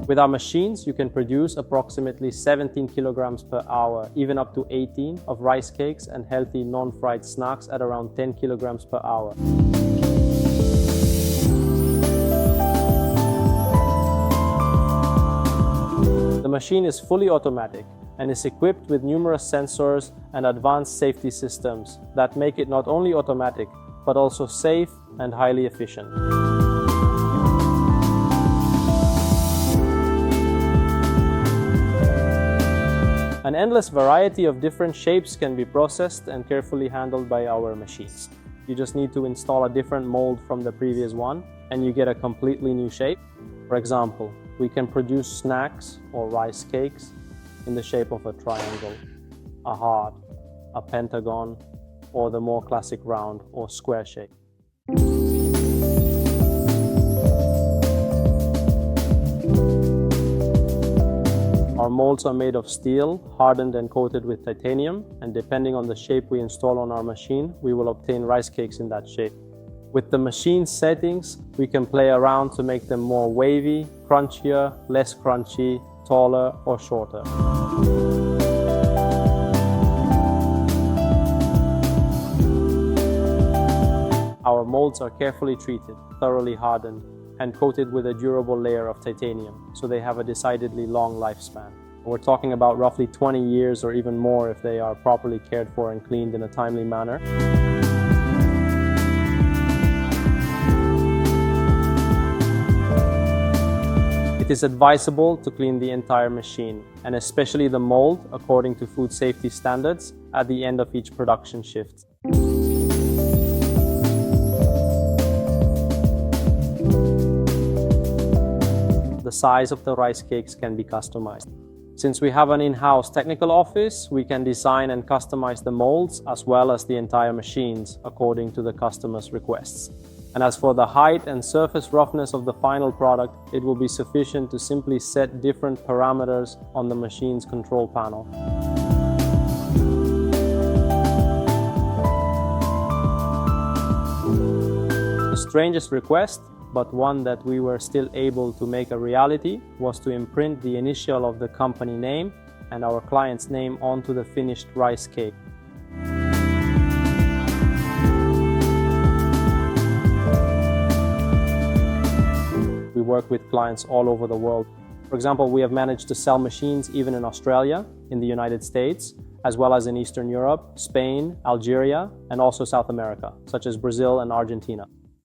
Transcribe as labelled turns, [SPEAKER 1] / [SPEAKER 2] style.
[SPEAKER 1] With our machines, you can produce approximately 17 kilograms per hour, even up to 18, of rice cakes and healthy non-fried snacks at around 10 kilograms per hour. The machine is fully automatic and is equipped with numerous sensors and advanced safety systems that make it not only automatic, but also safe and highly efficient. An endless variety of different shapes can be processed and carefully handled by our machines. You just need to install a different mold from the previous one, and you get a completely new shape. For example, we can produce snacks or rice cakes in the shape of a triangle, a heart, a pentagon, or the more classic round or square shape. Our molds are made of steel, hardened and coated with titanium, and depending on the shape we install on our machine, we will obtain rice cakes in that shape. With the machine settings, we can play around to make them more wavy, crunchier, less crunchy, taller or shorter. Our molds are carefully treated, thoroughly hardened, and coated with a durable layer of titanium, so they have a decidedly long lifespan. We're talking about roughly 20 years or even more if they are properly cared for and cleaned in a timely manner. It is advisable to clean the entire machine, and especially the mold, according to food safety standards, at the end of each production shift. The size of the rice cakes can be customized. Since we have an in-house technical office, we can design and customize the molds as well as the entire machines according to the customer's requests. And as for the height and surface roughness of the final product, it will be sufficient to simply set different parameters on the machine's control panel. The strangest request, but one that we were still able to make a reality, was to imprint the initial of the company name and our client's name onto the finished rice cake. We work with clients all over the world. For example, we have managed to sell machines even in Australia, in the United States, as well as in Eastern Europe, Spain, Algeria, and also South America, such as Brazil and Argentina.